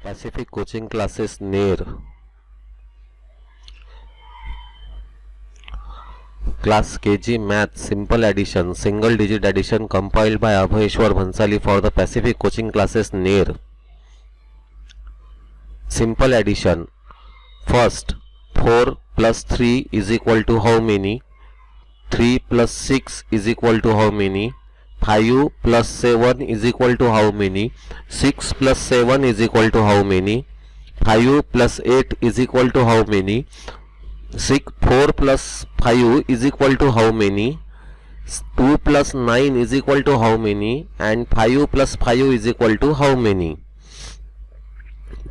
Pacific coaching classes near class KG math simple addition single digit addition compiled by Abhayeshwar Bhansali for the Pacific coaching classes near. Simple addition. First, 4 plus 3 is equal to how many? 3 plus 6 is equal to how many? 5 plus 7 is equal to how many? 6 plus 7 is equal to how many? 5 plus 8 is equal to how many? 4 plus 5 is equal to how many? 2 plus 9 is equal to how many? And 5 plus 5 is equal to how many?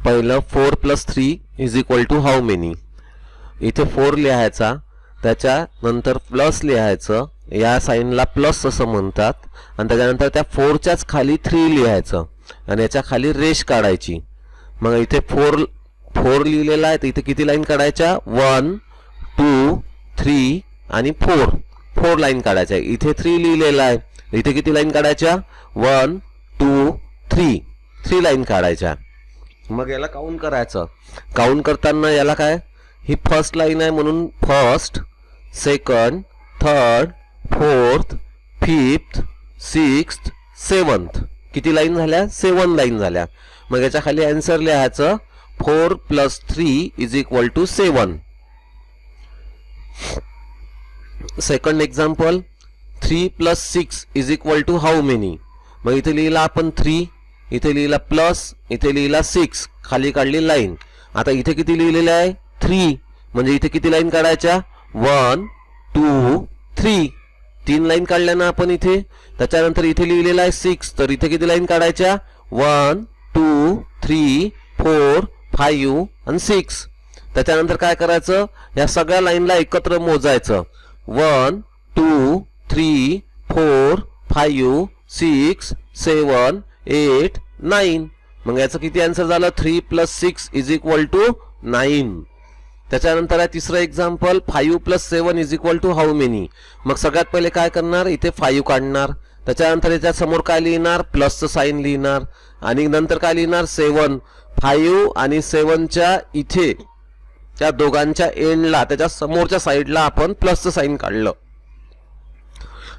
पहिलं 4 plus 3 is equal to how many? इथे 4 लिहायचा, त्याच्यानंतर plus लिहायचं, या साइनला plus असं म्हणतात, आणि त्याच्यानंतर त्या 4च्याच खाली 3 लिहायचं आणि याच्या खाली रेष काढायची. मग इथे 4 लिहिलेला आहे तर इथे किती लाईन काढायच्या? 1 2 3 आणि 4 लाईन काढायच्या. इथे 3 लिहिलेला आहे, इथे किती लाईन काढायच्या? 1 2 3 लाईन काढायच्या. मग याला काउंट करायचं. काउंट करताना याला काय, ही फर्स्ट लाईन आहे म्हणून first, second, third, fourth, fifth, sixth, seventh. किती लाईन झाल्या? 7 लाईन झाल्या. मग याच्या खाली आन्सर लिहायचं 4 plus 3 is equal to 7. Second example, 3 plus 6 is equal to how many? मग इथे लिहिला आपण 3, इथे लिहिला प्लस, इथे लिहिला 6, खाली काढली लाईन. आता इथे किती लिहिलेलं आहे? 3, म्हणजे इथे किती लाईन काढायच्या? 1 2 3 लाईन काढल्या ना आपण इथे. त्याच्यानंतर इथे लिहिलेलं आहे 6, तर इथे किती लाईन काढायच्या? 1 2 3 4 5 आणि 6. त्याच्यानंतर काय करायचं? या सगळ्या लाईनला एकत्र मोजायचं. 1 2 3 4 5 6 7 8 9. मग याचं किती आन्सर झालं? 3 plus 6 is equal to 9. त्याच्यानंतर आहे तिसरं example, 5 plus 7 is equal to how many? मग सगळ्यात पहिले काय करणार? इथे 5 काढणार, त्याच्यानंतर याच्या समोर काय लिहिणार? प्लसचं साइन लिहिणार, आणि नंतर काय लिहिणार? 7. 5 आणि 7च्या इथे त्या दोघांच्या एंडला, त्याच्या समोरच्या साईडला आपण प्लसचं साइन काढलं.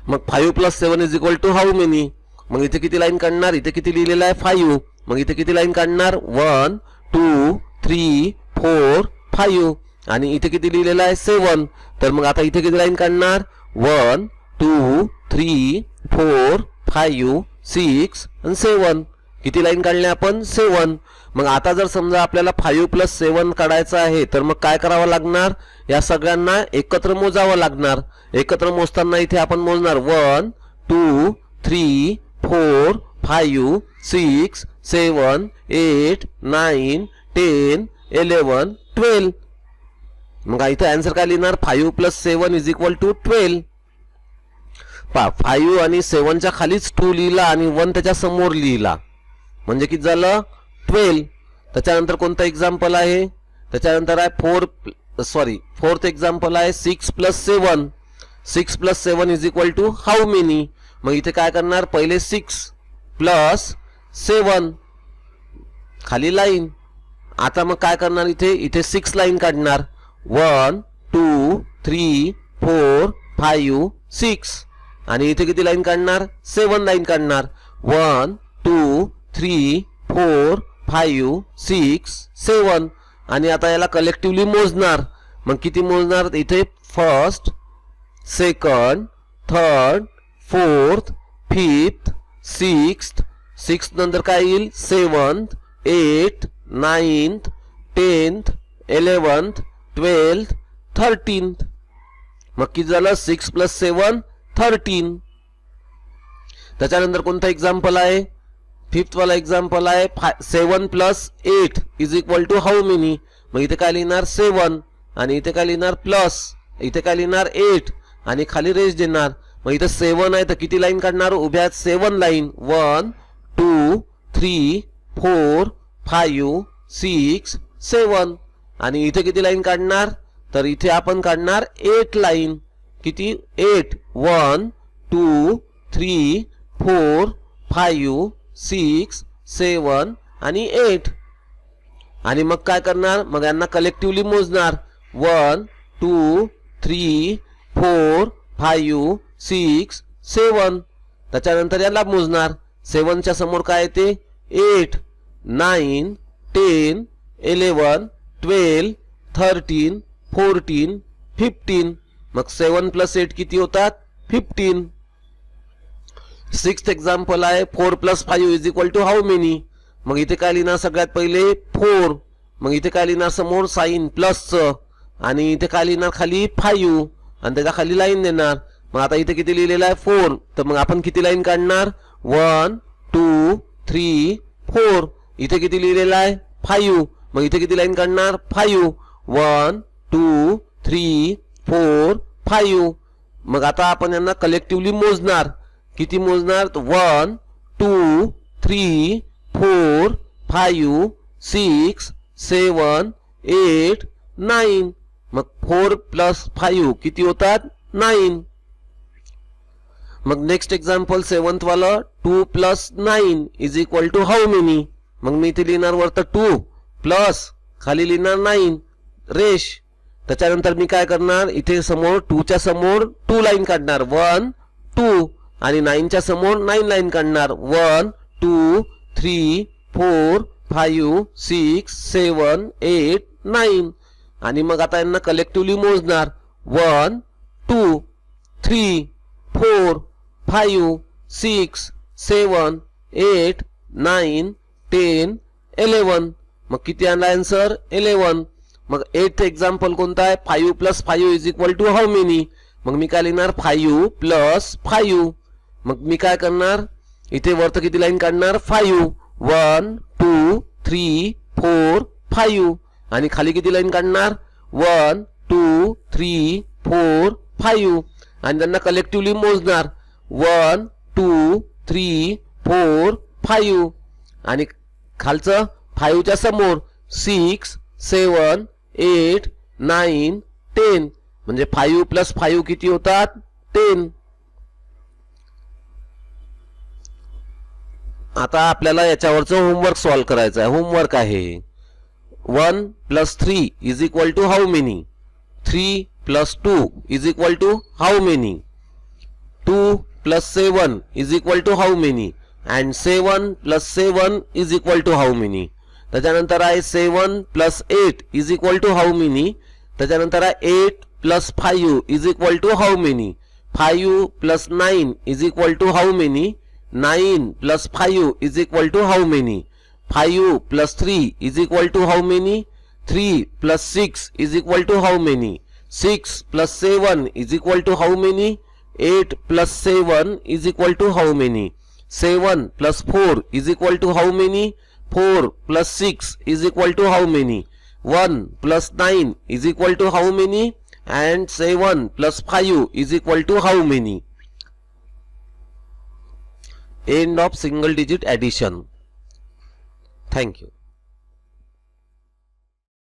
मग 5 plus 7 is equal to how many? मग इथे किती लाईन काढणार? इथे किती लिहिलेलं आहे? 5. मग इथे किती लाईन काढणार? 1 2 3 4 5. आणि इथे किती लिहिलेलं आहे? 7. तर मग आता इथे किती लाईन काढणार? 1 2 3 4 5 6 आणि 7. किती लाईन काढल्या आपण? 7. मग आता जर समजा आपल्याला 5 plus 7 काढायचं आहे तर मग काय करावं लागणार? या सगळ्यांना एकत्र मोजावं लागणार. एकत्र मोजताना इथे आपण मोजणार 1 2 3 4 5 6 7 8 9 10 11 12. मग इथे आन्सर काय लिहिणार? 5 plus 7 is equal to 12. 5 आणि 7च्या खालीच 2 लिहिला आणि 1 त्याच्या समोर लिहिला, म्हणजे किती झालं? 12. त्याच्यानंतर कोणतं एक्झाम्पल आहे? त्याच्यानंतर आहे फोर्थ एक्झाम्पल आहे 6 plus 7. 6 plus 7 is equal to how many? मग इथे काय करणार? पहिले 6 plus 7 खाली लाईन. आता मग काय करणार? इथे 6 लाईन काढणार. 1 2 3 4 5 6. आणि इथे किती लाईन काढणार? 7 लाईन काढणार. 1 2 3 4 5 6 7. आणि आता याला कलेक्टिव्हली मोजणार. मग किती मोजणार? इथे first, second, third, fourth, fifth, sixth नंतर काय येईल? 7th 8th 9th 10th 11th 12th 13th. मग किती झालं? 6 plus 7 13. त्याच्यानंतर कोणतं एक्झाम्पल आहे? फिफ्थ वाला एक्झाम्पल आहे 7 plus 8 is equal to how many? मग इथे काय लिहिणार? 7. आणि इथे काय लिहिणार? प्लस, इथे काय लिहिणार? 8 आणि खाली रेष देणार. मग इथे 7 आहे तर किती लाईन काढणार? उभ्या 7 लाईन. 1 2 3 4 5 6 7. आणि इथे किती लाईन काढणार? तर इथे आपण काढणार 8 लाईन. किती? 8. 1 2 3 4 5 6 7 आणि 8. आणि मग काय करणार, मग यांना कलेक्टिव्हली मोजणार. 1 2 3 4 5 6 7. त्याच्यानंतर याला मोजणार. 7च्या समोर काय येते, 8 9 10 11 12 13 14 15. मग 7 + 8 किती होतात, 15. 6th एक्झाम्पल आहे 4 + 5 = हाऊ मेनी. मग इथे काय लिहिणार, सगळ्यात पहिले 4. मग इथे काय लिहिणार, समोर साइन प्लसचं, आणि इथे काय लिहिणार, खाली 5, आणि त्याच्या खाली लाईन देणार. मग आता इथे किती लिहिलेलं आहे, 4. तर मग आपण किती लाईन काढणार, 1 2 3 4. इथे किती लिहिलेलं आहे, 5. मग इथे किती लाईन काढणार, 5. 1 2 3 4 5. मग आता आपण यांना कलेक्टिव्हली मोजणार. किती मोजणार, 1 2 3 4 5 6 7 8 9. मग 4 + 5 किती होतात, 9. मग नेक्स्ट एक्झाम्पल 7th वाला 2 + 9 = हाऊ मेनी. मग मी इथे लिहिणार वरतं 2 प्लस खाली लिहिणार 9 रेश. त्याच्यानंतर मी काय करणार, इथे समोर 2च्या समोर 2 लाईन काढणार, 1 2, आणि 9च्या समोर 9 लाईन काढणार, 1 2 3 4 5 6 7 8 9. आणि मग आता यांना कलेक्टिव्हली मोजणार. 1 2 3 4 5 6 7 8 9 10 11. मग किती आणला आन्सर, 11. मग 8th एक्झाम्पल कोणता आहे, 5 + 5 = हाऊ मेनी. मग मी काय लिहिणार, 5 + 5. मग मी काय करणार, इथे वरती किती लाईन काढणार, 5. 1 2 3 4 5, आणि खाली किती लाईन काढणार, 1 2 3 4 5, आणि त्यांना कलेक्टिव्हली मोजणार. 1 2 3 4 5, आणि खालचं 5च्या समोर 6 7 8 9 10. म्हणजे 5 + 5 किती होतात, 10. आता आपल्याला याच्यावरचं होमवर्क सॉल्व्ह करायचं आहे. होमवर्क आहे 1 + 3 = how many. 3 + 2 = how many. 2 + 7 = how many. And 7 + 7 = how many. त्याच्यानंतर आहे 7 + 8 = हाऊ मेनी. त्याच्यानंतर आहे 8 + 5 = how many. 5 + 9 = how many. 9 + 5 = how many. 5 + 3 = how many. 3 + 6 = how many. 6 + 7 = how many. 8 + 7 = how many. 7 + 4 = how many. 4 + 6 = how many. 1 + 9 = how many. and 7 + 5 = how many? End of single digit addition. Thank you.